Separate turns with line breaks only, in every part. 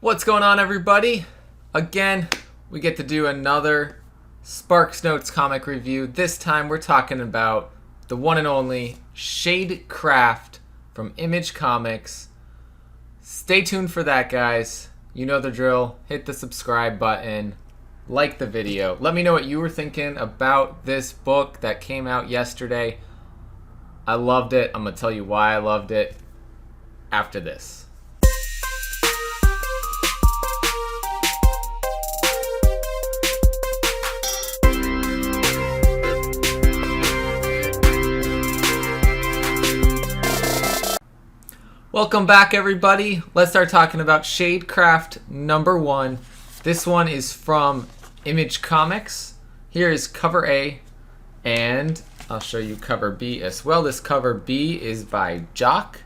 What's going on, everybody? Again, we get to do another Sparks Notes comic review. This time we're talking about the one and only Shadecraft from Image Comics. Stay tuned for that, guys. You know the drill. Hit the subscribe button. Like the video. Let me know what you were thinking about this book that came out yesterday. I loved it. I'm going to tell you why I loved it after this. Welcome back, everybody. Let's start talking about Shadecraft number 1. This one is from Image Comics. Here is cover A, and I'll show you cover B as well. This cover B is by Jock.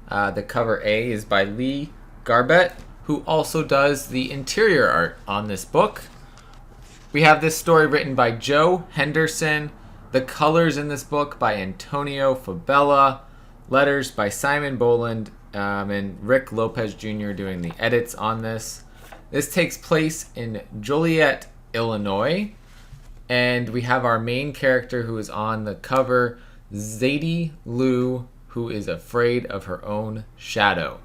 The cover A is by Lee Garbett, who also does the interior art on this book. We have this story written by Joe Henderson. The colors in this book by Antonio Fabela. Letters by Simon Boland and Rick Lopez Jr. doing the edits on this. This takes place in Joliet, Illinois. And we have our main character who is on the cover, Zadie Lu, who is afraid of her own shadow.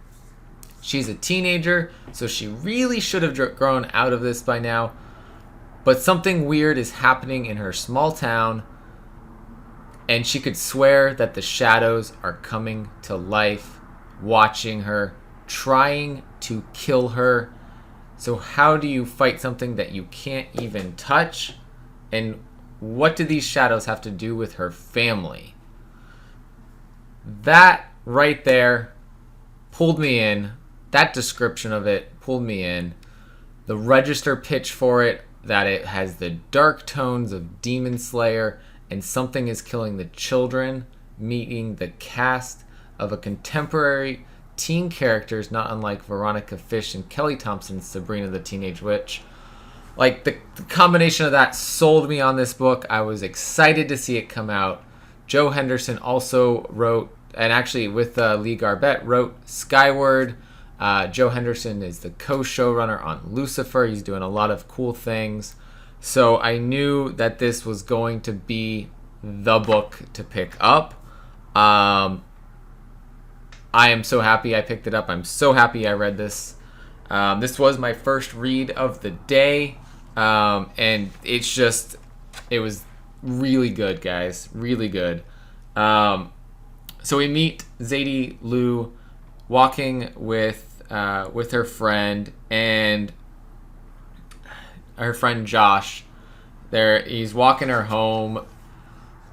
She's a teenager, so she really should have grown out of this by now. But something weird is happening in her small town, and she could swear that the shadows are coming to life, watching her, trying to kill her. So how do you fight something that you can't even touch? And what do these shadows have to do with her family? That right there pulled me in. That description of it pulled me in. The register pitch for it, that it has the dark tones of Demon Slayer, and something is killing the children, meeting the cast of a contemporary teen characters, not unlike Veronica Fish and Kelly Thompson's Sabrina the Teenage Witch. Like, the combination of that sold me on this book. I was excited to see it come out. Joe Henderson also wrote, and actually with Lee Garbett, wrote Skyward. Joe Henderson is the co-showrunner on Lucifer. He's doing a lot of cool things. So I knew that this was going to be the book to pick up. I am so happy I picked it up. I'm so happy I read this. This was my first read of the day. And it was really good, guys. Really good. So we meet Zadie Lu walking with her friend and her friend Josh. He's walking her home.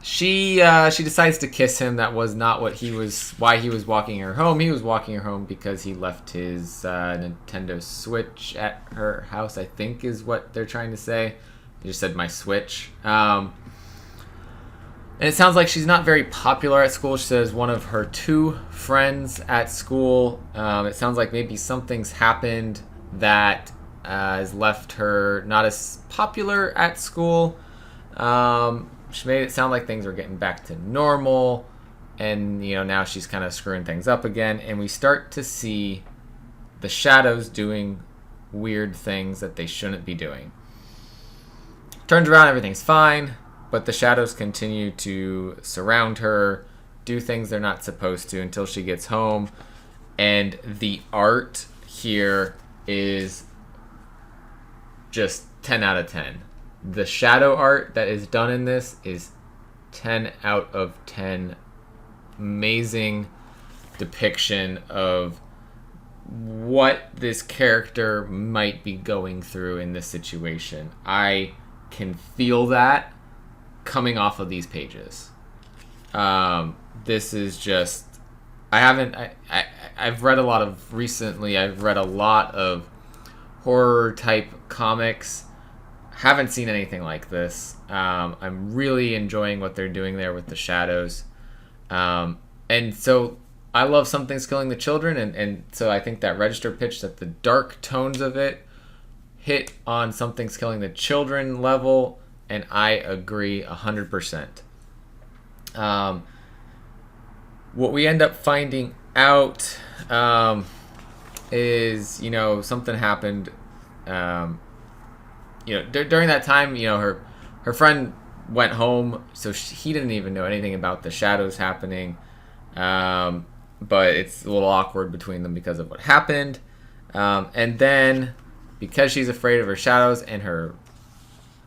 She decides to kiss him. That was not why he was walking her home. He was walking her home because he left his Nintendo Switch at her house, I think is what they're trying to say. He just said my Switch. And it sounds like she's not very popular at school. She says one of her 2 friends at school. It sounds like maybe something's happened that has left her not as popular at school. She made it sound like things were getting back to normal, and now she's kind of screwing things up again, and we start to see the shadows doing weird things that they shouldn't be doing. Turns around, everything's fine, but the shadows continue to surround her, do things they're not supposed to until she gets home, and the art here is just 10 out of 10. The shadow art that is done in this is 10 out of 10. Amazing depiction of what this character might be going through in this situation. I can feel that coming off of these pages. This is just... I've read a lot of horror type comics. Haven't seen anything like this. I'm really enjoying what they're doing there with the shadows. And so I love Something's Killing the Children, and so I think that register pitch, that the dark tones of it hit on Something's Killing the Children level, and I agree 100%. What we end up finding out is, something happened. During that time, her friend went home, so he didn't even know anything about the shadows happening. But it's a little awkward between them because of what happened. And then, because she's afraid of her shadows and her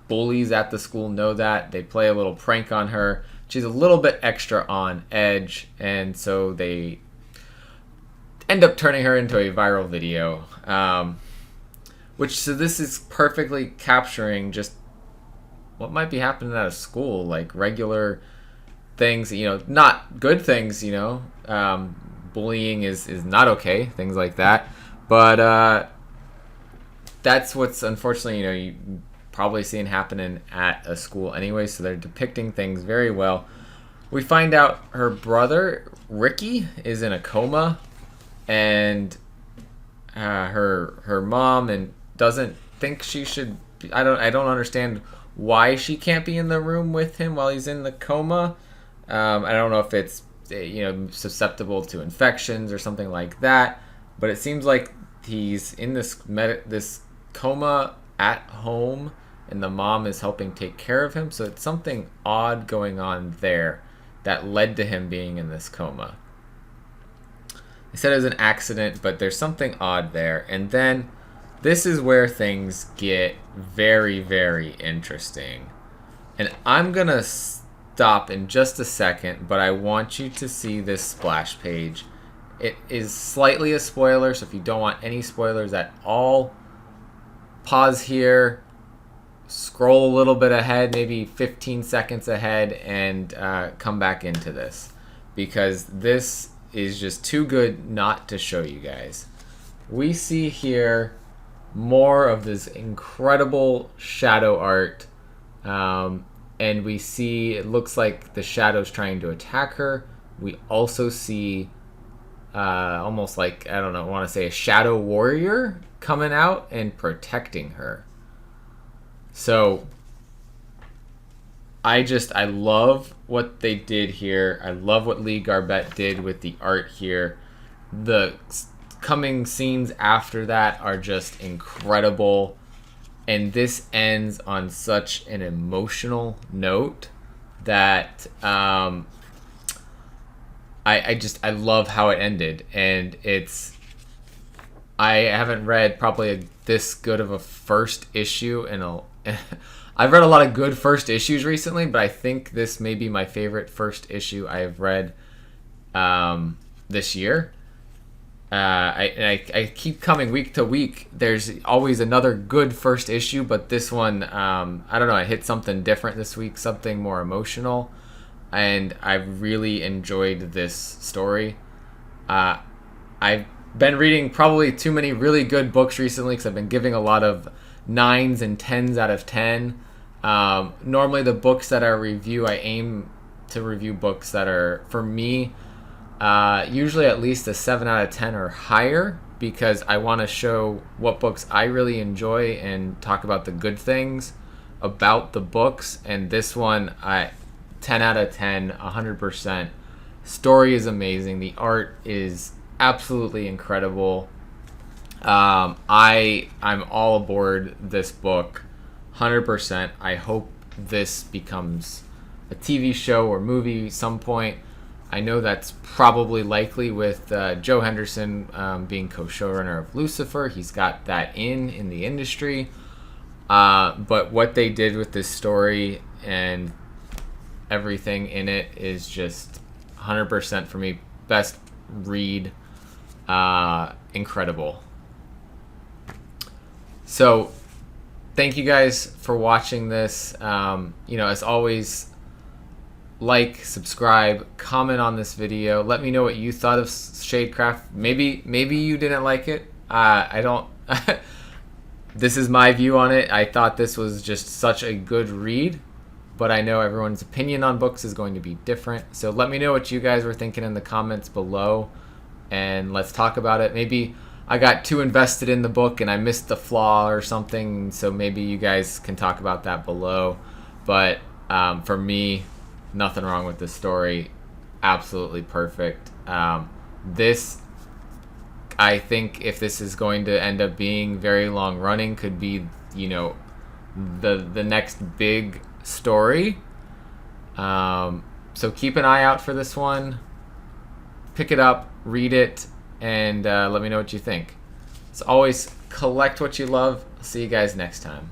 bullies at the school know that, they play a little prank on her. She's a little bit extra on edge, and so they end up turning her into a viral video. So this is perfectly capturing just what might be happening at a school, like regular things, not good things, bullying is not okay, things like that. But that's what's unfortunately, you probably seeing happening at a school anyway, so they're depicting things very well. We find out her brother, Ricky, is in a coma, and her mom and doesn't think she should. I don't understand why she can't be in the room with him while he's in the coma. I don't know if it's susceptible to infections or something like that, but it seems like he's in this coma at home, and the mom is helping take care of him. So it's something odd going on there that led to him being in this coma. They said it was an accident, but there's something odd there. And then this is where things get very, very interesting. And I'm going to stop in just a second, but I want you to see this splash page. It is slightly a spoiler, so if you don't want any spoilers at all, pause here, scroll a little bit ahead, maybe 15 seconds ahead, and come back into this, because this is just too good not to show you guys. We see here more of this incredible shadow art, and we see it looks like the shadow's trying to attack her. We also see almost like, I don't know, I want to say a shadow warrior coming out and protecting her. So I love what they did here. I love what Lee Garbett did with the art here. The coming scenes after that are just incredible. And this ends on such an emotional note that I love how it ended. And I haven't read probably this good of a first issue I've read a lot of good first issues recently, but I think this may be my favorite first issue I have read this year. I keep coming week to week. There's always another good first issue, but this one, I don't know, I hit something different this week, something more emotional, and I really enjoyed this story. I've been reading probably too many really good books recently because I've been giving a lot of 9s and 10s out of 10. Normally the books that I review, I aim to review books that are, for me, usually at least a 7 out of 10 or higher, because I want to show what books I really enjoy and talk about the good things about the books. And this one, 10 out of 10, 100%. Story is amazing. The art is absolutely incredible. I'm all aboard this book, 100%. I hope this becomes a TV show or movie some point. I know that's probably likely with Joe Henderson being co-showrunner of Lucifer. He's got that in the industry. But what they did with this story and everything in it is just 100% for me. Best read. Incredible. So thank you guys for watching this. As always, like, subscribe, comment on this video. Let me know what you thought of Shadecraft. Maybe you didn't like it. I don't. This is my view on it. I thought this was just such a good read, but I know everyone's opinion on books is going to be different. So let me know what you guys were thinking in the comments below, and let's talk about it. Maybe I got too invested in the book and I missed the flaw or something, so maybe you guys can talk about that below. But for me, nothing wrong with this story. Absolutely perfect. I I think if this is going to end up being very long running, could be, you know, the next big story. So keep an eye out for this one. Pick it up, read it, and let me know what you think. As always, collect what you love. See you guys next time.